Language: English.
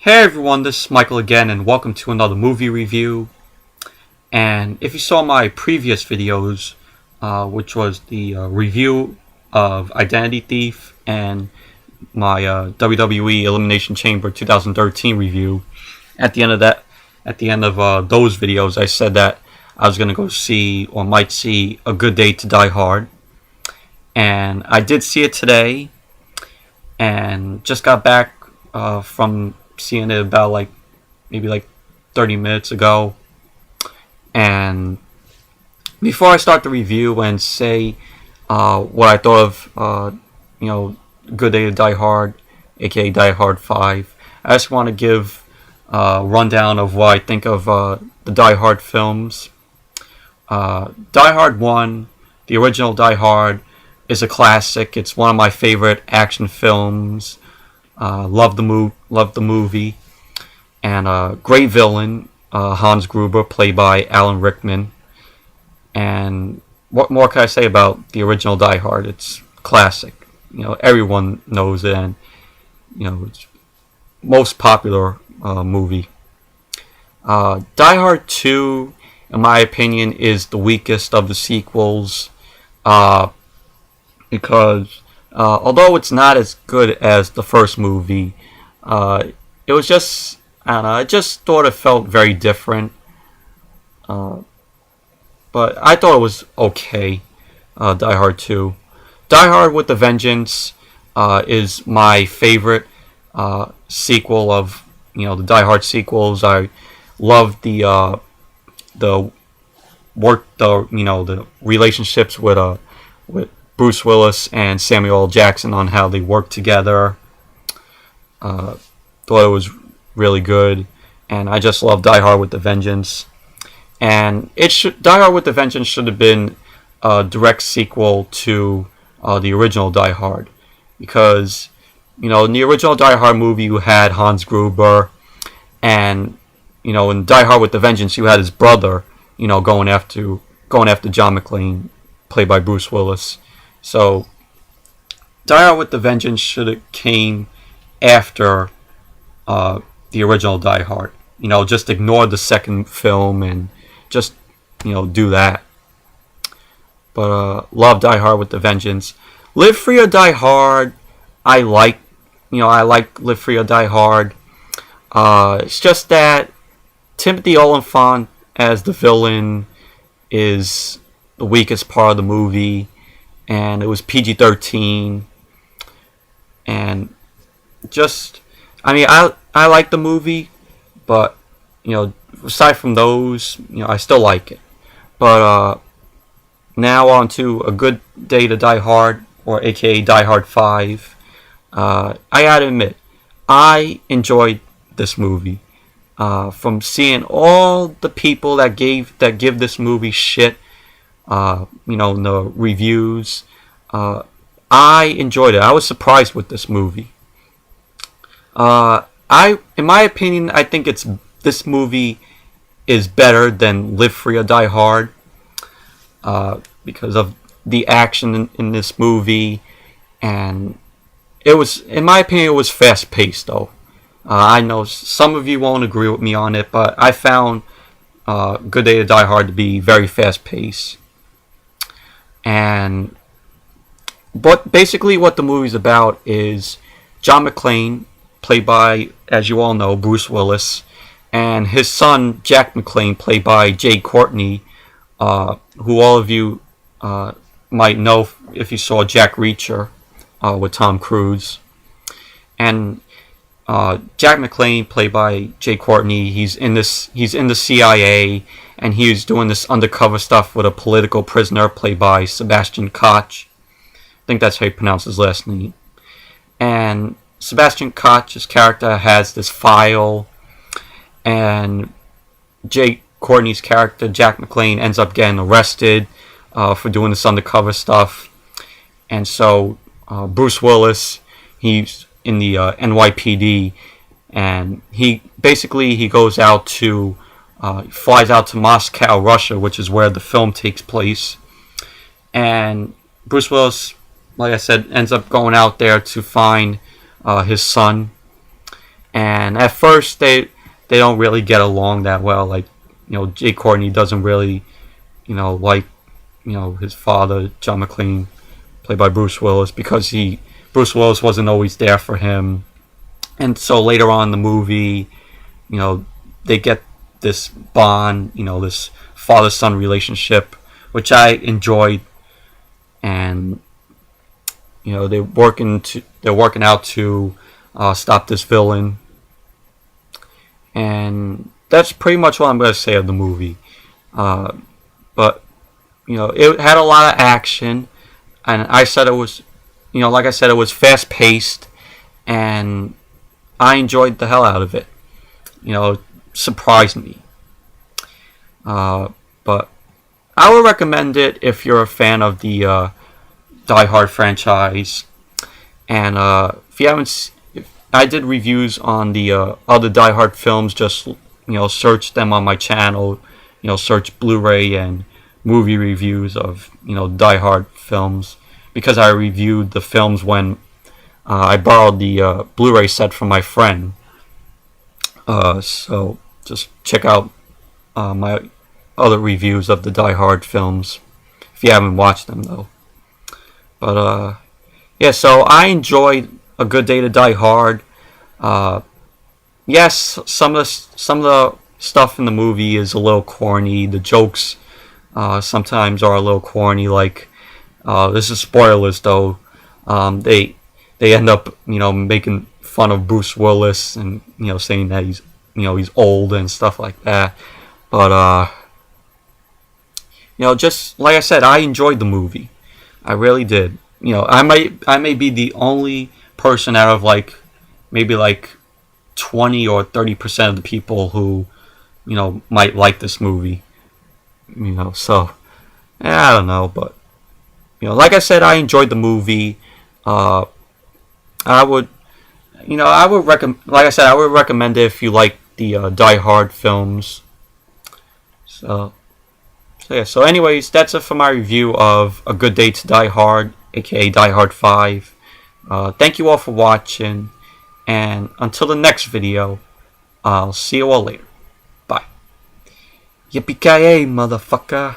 Hey everyone, this is Michael again, and welcome to another movie review. And if you saw my previous videos, which was the review of Identity Thief and my WWE Elimination Chamber 2013 review, at the end of those videos, I said that I was gonna go see or might see A Good Day to Die Hard, and I did see it today, and just got back from seeing it about maybe 30 minutes ago. And before I start the review and say what I thought of Good Day to Die Hard, aka Die Hard 5, I just want to give a rundown of what I think of the Die Hard films. Die Hard 1, the original Die Hard, is a classic. It's one of my favorite action films. Love the movie, and great villain, Hans Gruber, played by Alan Rickman. And what more can I say about the original Die Hard? It's classic. Everyone knows it, and it's most popular movie. Die Hard 2, in my opinion, is the weakest of the sequels, because although it's not as good as the first movie, it was just, I don't know, I just thought it felt very different. But I thought it was okay, Die Hard 2. Die Hard with a Vengeance is my favorite sequel of, the Die Hard sequels. I love the relationships with Bruce Willis and Samuel L. Jackson on how they work together. Thought it was really good, and I just love Die Hard with a Vengeance. And Die Hard with a Vengeance should have been a direct sequel to the original Die Hard, because in the original Die Hard movie you had Hans Gruber, and in Die Hard with a Vengeance you had his brother, going after John McClane, played by Bruce Willis. So, Die Hard with a Vengeance should have came after the original Die Hard. Just ignore the second film and just, do that. But love Die Hard with a Vengeance. Live Free or Die Hard, I like Live Free or Die Hard. It's just that Timothy Olyphant as the villain is the weakest part of the movie. And it was PG-13, and I like the movie, but aside from those, I still like it. But now on to A Good Day to Die Hard, or aka Die Hard 5. I gotta admit, I enjoyed this movie. From seeing all the people that give this movie shit, in the reviews, I enjoyed it. I was surprised with this movie. In my opinion, I think this movie is better than Live Free or Die Hard, because of the action in this movie, and in my opinion, it was fast paced though. I know some of you won't agree with me on it, but I found Good Day to Die Hard to be very fast paced. But basically what the movie's about is John McClane, played by, as you all know, Bruce Willis, and his son Jack McClane, played by Courtney, who all of you might know if you saw Jack Reacher with Tom Cruise. And Jack McClane, played by Courtney, he's in the CIA, and he's doing this undercover stuff with a political prisoner played by Sebastian Koch. I think that's how you pronounce his last name. And Sebastian Koch's character has this file, and Courtney's character, Jack McClane, ends up getting arrested for doing this undercover stuff. And so Bruce Willis, he's in the NYPD, and he goes out to flies out to Moscow, Russia, which is where the film takes place. And Bruce Willis, like I said, ends up going out there to find his son. and at first they don't really get along that well. Like, Jay Courtney doesn't really, like, his father, John McClane, played by Bruce Willis, because Bruce Willis wasn't always there for him. And so later on in the movie, they get this bond, this father-son relationship, which I enjoyed. And they're working out to stop this villain. And that's pretty much what I'm going to say of the movie. But it had a lot of action, and I said it was, like I said, it was fast-paced, and I enjoyed the hell out of it. It surprised me. But I would recommend it if you're a fan of the Die Hard franchise. And if you haven't, I did reviews on the other Die Hard films. Just search them on my channel. Search Blu-ray and movie reviews of Die Hard films, because I reviewed the films when I borrowed the Blu-ray set from my friend. So just check out my other reviews of the Die Hard films if you haven't watched them, though. But yeah, so I enjoyed A Good Day to Die Hard. Yes, some of the stuff in the movie is a little corny. The jokes sometimes are a little corny. Like, this is spoilers, though. They end up making fun of Bruce Willis, and saying that he's old and stuff like that. But just like I said, I enjoyed the movie. I really did. I may be the only person out of maybe 20 or 30% of the people who might like this movie. So I don't know, but like I said, I enjoyed the movie. I would recommend. Like I said, I would recommend it if you like the Die Hard films. So yeah. So anyways, that's it for my review of A Good Day to Die Hard, aka Die Hard 5. Thank you all for watching, and until the next video, I'll see you all later. Bye. Yippee-ki-yay, motherfucker.